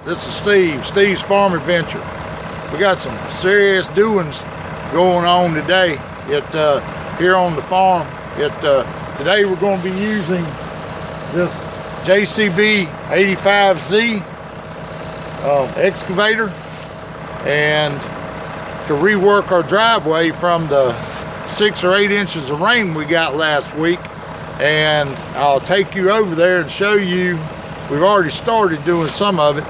This is Steve's Farm Adventure. We got some serious doings going on today here on the farm. Today we're going to be using this JCB 85Z excavator and to rework our driveway from the 6 or 8 inches of rain we got last week. And I'll take you over there and show you. We've already started doing some of it,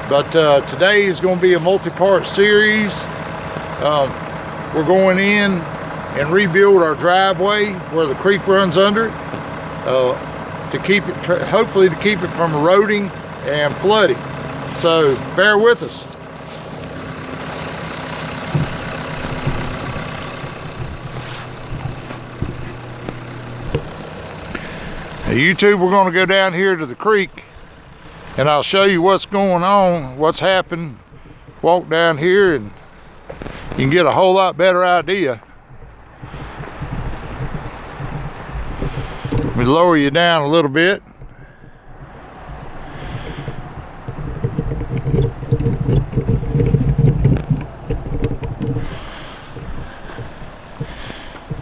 but today is going to be a multi-part series. We're going in and rebuild our driveway where the creek runs under it to keep it, hopefully to keep it from eroding and flooding. So bear with us. Now, YouTube, we're going to go down here to the creek and I'll show you what's going on, what's happened. Walk down here and you can get a whole lot better idea. Let me lower you down a little bit.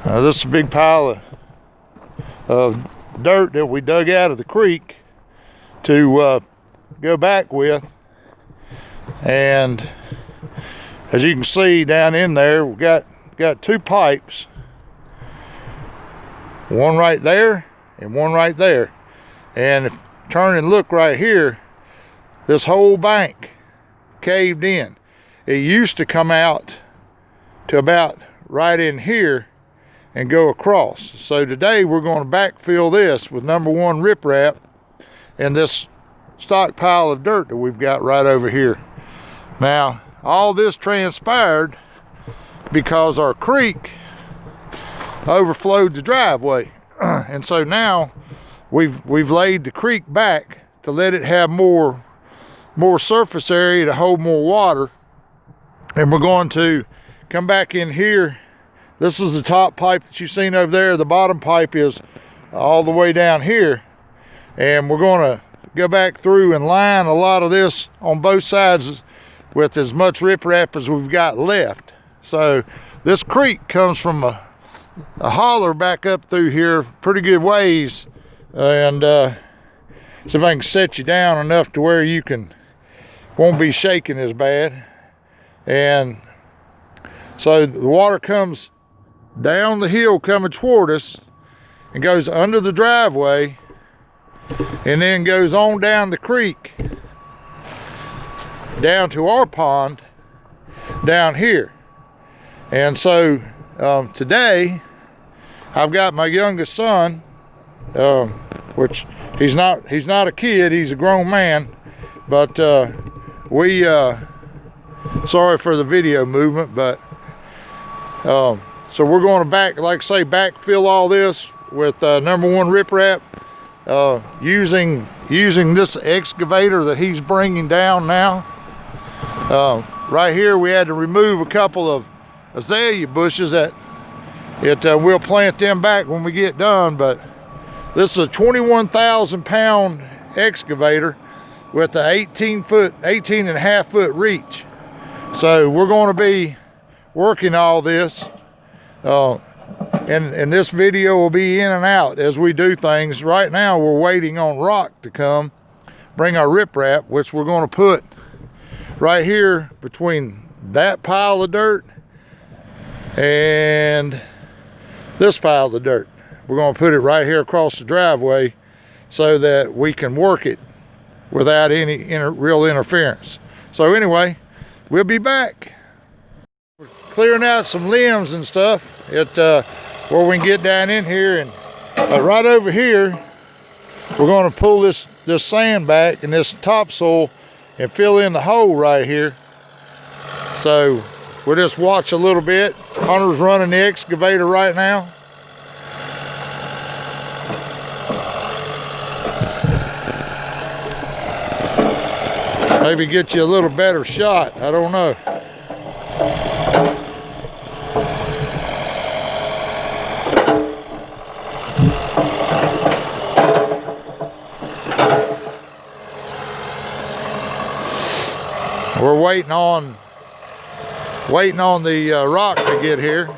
This is a big pile of dirt that we dug out of the creek to go back with, and as you can see down in there, we've got 2 pipes, one right there and one right there. And if you turn and look right here, this whole bank caved in. It used to come out to about right in here and go across. So today we're going to backfill this with #1 riprap and this stockpile of dirt that we've got right over here. Now, all this transpired because our creek overflowed the driveway. And so now we've laid the creek back to let it have more surface area to hold more water. And we're going to come back in here. This is the top pipe that you've seen over there. The bottom pipe is all the way down here. And we're going to go back through and line a lot of this on both sides with as much riprap as we've got left. So this creek comes from a holler back up through here pretty good ways. And see if I can set you down enough to where you won't be shaking as bad. And so the water comes down the hill coming toward us and goes under the driveway and then goes on down the creek down to our pond down here. And so today I've got my youngest son, which he's not a kid, he's a grown man, but sorry for the video movement, but so we're going to backfill all this with #1 riprap, using this excavator that he's bringing down now. Right here we had to remove a couple of azalea bushes that we'll plant them back when we get done, but this is a 21,000 pound excavator with the 18.5 foot reach. So we're going to be working all this, and this video will be in and out as we do things. Right now we're waiting on rock to come bring our riprap, which we're going to put right here between that pile of dirt and this pile of dirt. We're going to put it right here across the driveway so that we can work it without any real interference. So anyway, we'll be back. We're clearing out some limbs and stuff where we can get down in here, and right over here we're going to pull this sand back and this topsoil and fill in the hole right here. So we'll just watch a little bit. Hunter's running the excavator right now. Maybe get you a little better shot, I don't know. we're waiting on the rock to get here.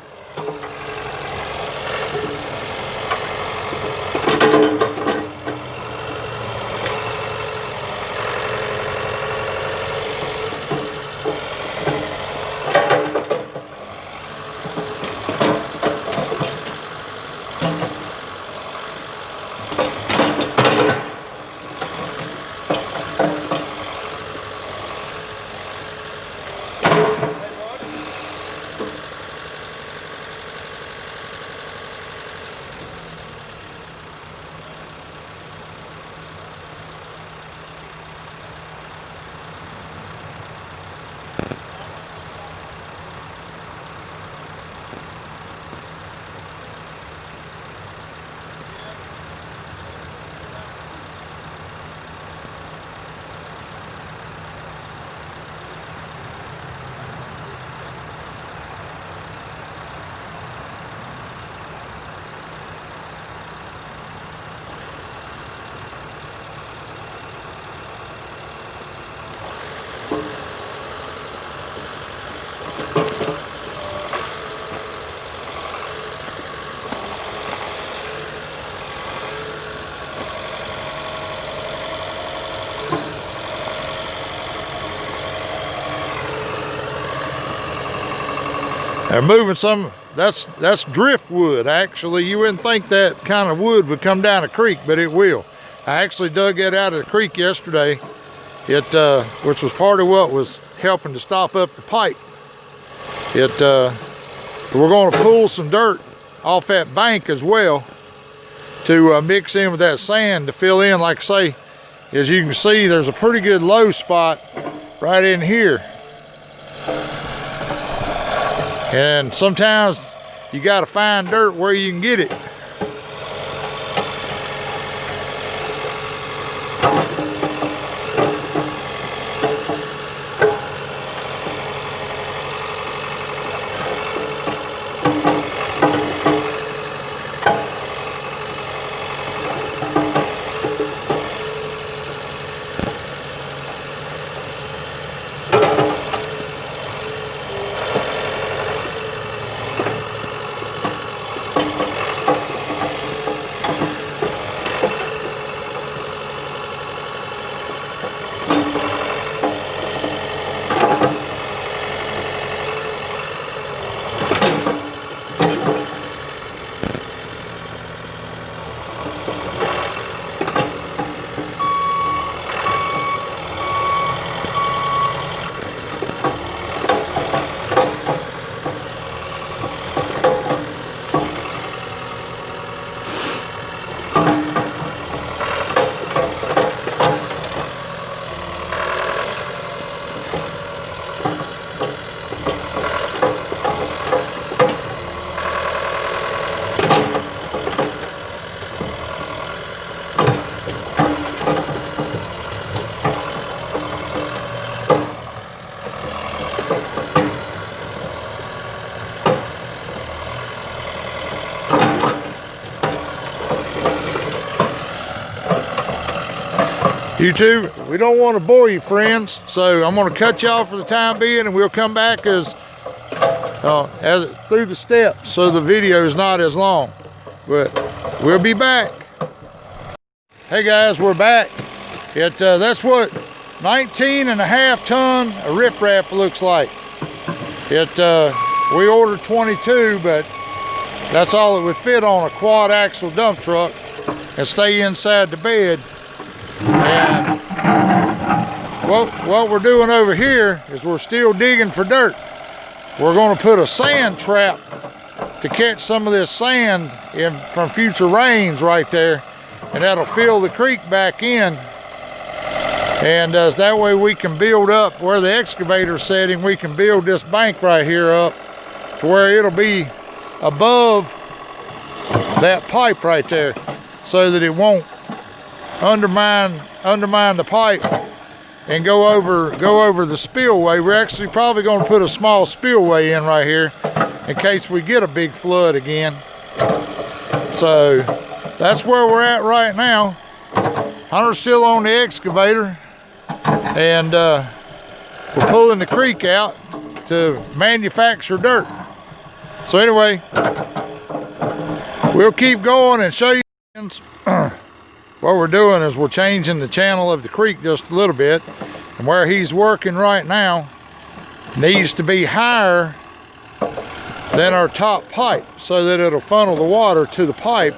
They're moving some, that's driftwood. Actually, you wouldn't think that kind of wood would come down a creek, but it will. I actually dug it out of the creek yesterday, which was part of what was helping to stop up the pipe. We're going to pull some dirt off that bank as well to mix in with that sand to fill in. Like I say, as you can see, there's a pretty good low spot right in here. And sometimes you got to find dirt where you can get it. YouTube, we don't want to bore you, friends, so I'm going to cut y'all for the time being, and we'll come back as through the steps, so the video is not as long. But we'll be back. Hey guys, we're back. That's what 19.5 ton of riprap looks like. We ordered 22, but that's all it would fit on a quad axle dump truck and stay inside the bed. And what we're doing over here is we're still digging for dirt. We're going to put a sand trap to catch some of this sand from future rains right there, and that'll fill the creek back in. And that way we can build up where the excavator's setting. We can build this bank right here up to where it'll be above that pipe right there, so that it won't undermine the pipe and go over the spillway. We're actually probably going to put a small spillway in right here in case we get a big flood again. So that's where we're at right now. Hunter's still on the excavator, and for pulling the creek out to manufacture dirt. So anyway, we'll keep going and show you. What we're doing is we're changing the channel of the creek just a little bit, and where he's working right now needs to be higher than our top pipe so that it'll funnel the water to the pipe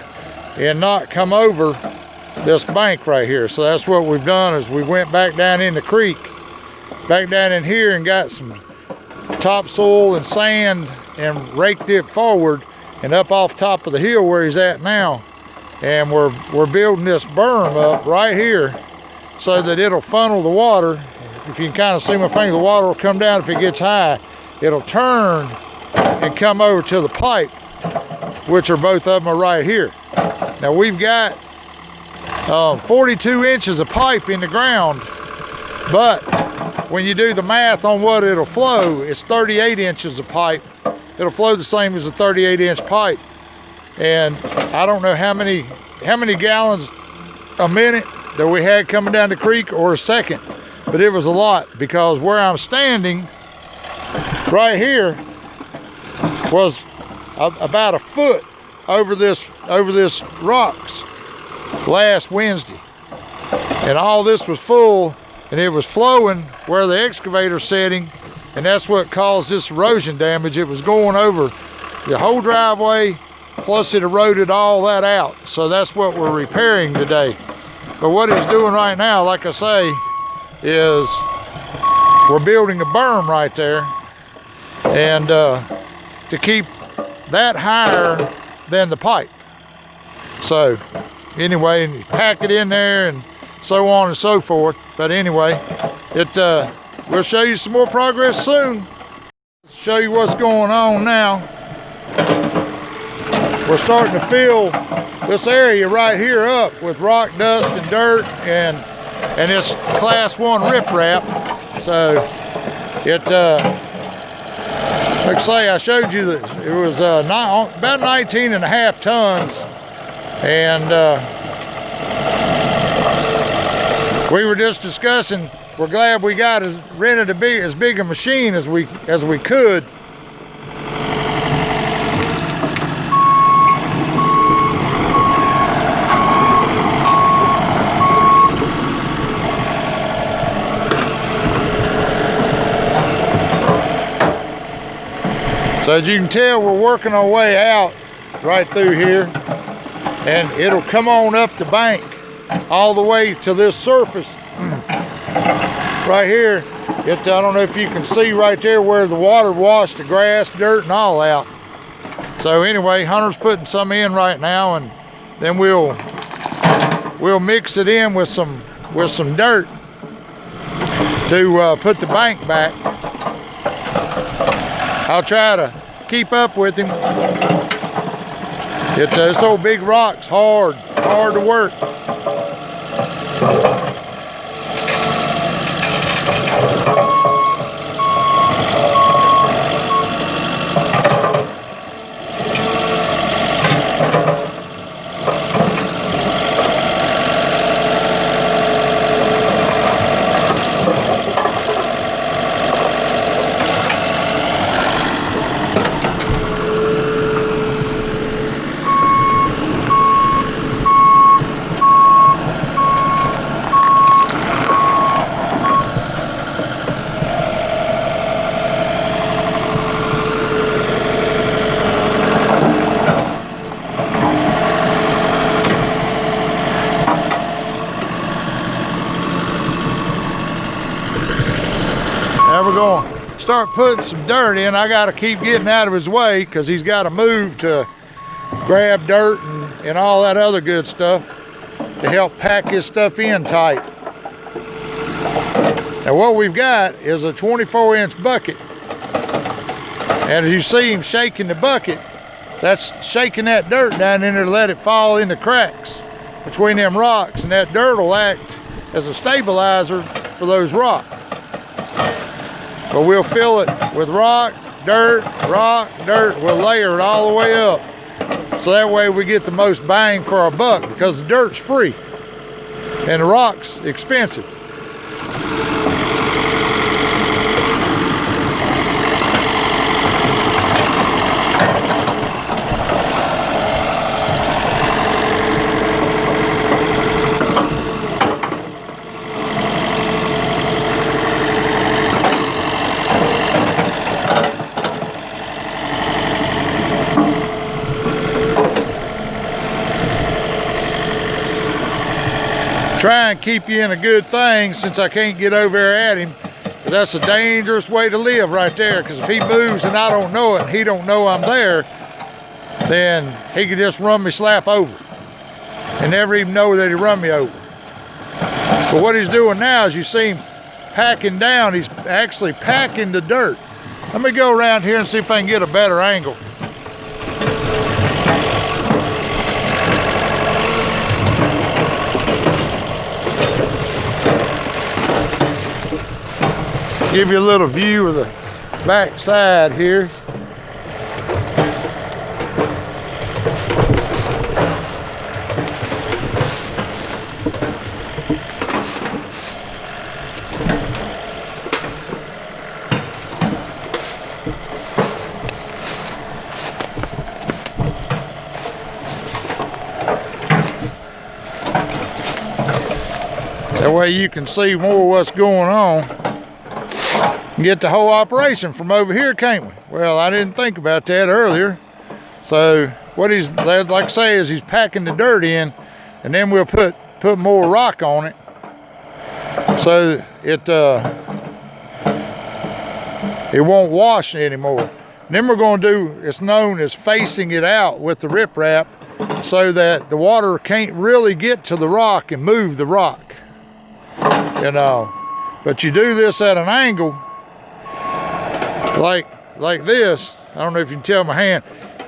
and not come over this bank right here. So that's what we've done, is we went back down in the creek, back down in here, and got some topsoil and sand and raked it forward and up off top of the hill where he's at now. And we're building this berm up right here so that it'll funnel the water. If you can kind of see my finger, the water will come down. If it gets high, it'll turn and come over to the pipe, which are both of them are right here. Now we've got 42 inches of pipe in the ground, but when you do the math on what it'll flow, it's 38 inches of pipe. It'll flow the same as a 38-inch pipe. And I don't know how many gallons a minute that we had coming down the creek, or a second, but it was a lot, because where I'm standing right here was about a foot over this rocks last Wednesday, and all this was full, and it was flowing where the excavator's setting, and that's what caused this erosion damage. It was going over the whole driveway, plus it eroded all that out. So that's what we're repairing today. But what it's doing right now, like I say, is we're building a berm right there, and to keep that higher than the pipe. So anyway, and you pack it in there and so on and so forth. But anyway, we'll show you some more progress soon. Show you what's going on now. We're starting to fill this area right here up with rock, dust, and dirt, and it's class 1 riprap. So it, like I say, I showed you that it was about 19 and a half tons, and we were just discussing, we're glad we got rented as big a machine as we could. So as you can tell, we're working our way out right through here, and it'll come on up the bank all the way to this surface right here. I don't know if you can see right there where the water washed the grass, dirt, and all out. So anyway, Hunter's putting some in right now, and then we'll mix it in with some dirt to put the bank back. I'll try to keep up with him. This old big rock's hard to work. Now we're going to start putting some dirt in. I got to keep getting out of his way because he's got to move to grab dirt and all that other good stuff to help pack his stuff in tight. Now what we've got is a 24-inch bucket. And as you see him shaking the bucket, that's shaking that dirt down in there to let it fall in the cracks between them rocks, and that dirt will act as a stabilizer for those rocks. But we'll fill it with rock, dirt. We'll layer it all the way up. So that way we get the most bang for our buck, because the dirt's free and the rock's expensive. try and keep you in a good thing since I can't get over there at him. But that's a dangerous way to live right there, because if he moves and I don't know it and he don't know I'm there, then he could just run me slap over and never even know that he run me over. But what he's doing now is you see him packing down. He's actually packing the dirt. Let me go around here and see if I can get a better angle. Give you a little view of the back side here. That way you can see more what's going on. Get the whole operation from over here, can't we? Well, I didn't think about that earlier. So what he's, like I say, is he's packing the dirt in, and then we'll put more rock on it, so it won't wash anymore. And then we're going to do, it's known as facing it out with the riprap, so that the water can't really get to the rock and move the rock. You know, but you do this at an angle like this. I don't know if you can tell my hand.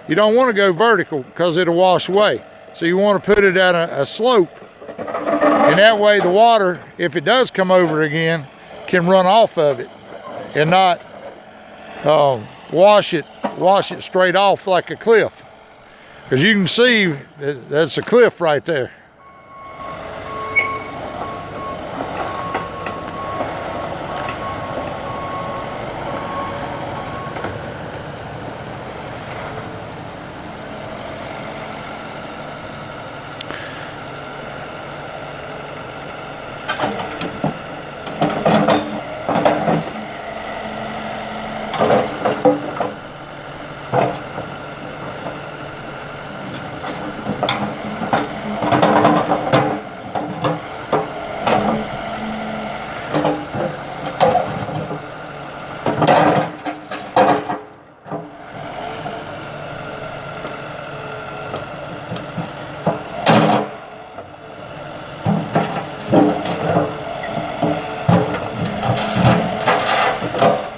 You don't want to go vertical because it'll wash away. So you want to put it at a slope, and that way the water, if it does come over again, can run off of it and not wash it straight off like a cliff. Because you can see that's a cliff right there.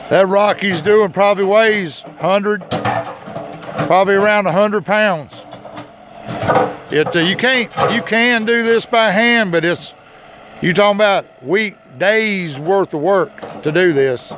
That rock he's doing probably weighs probably around 100 pounds. You can do this by hand, but you're talking about days worth of work to do this.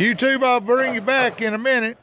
YouTube, I'll bring you back in a minute.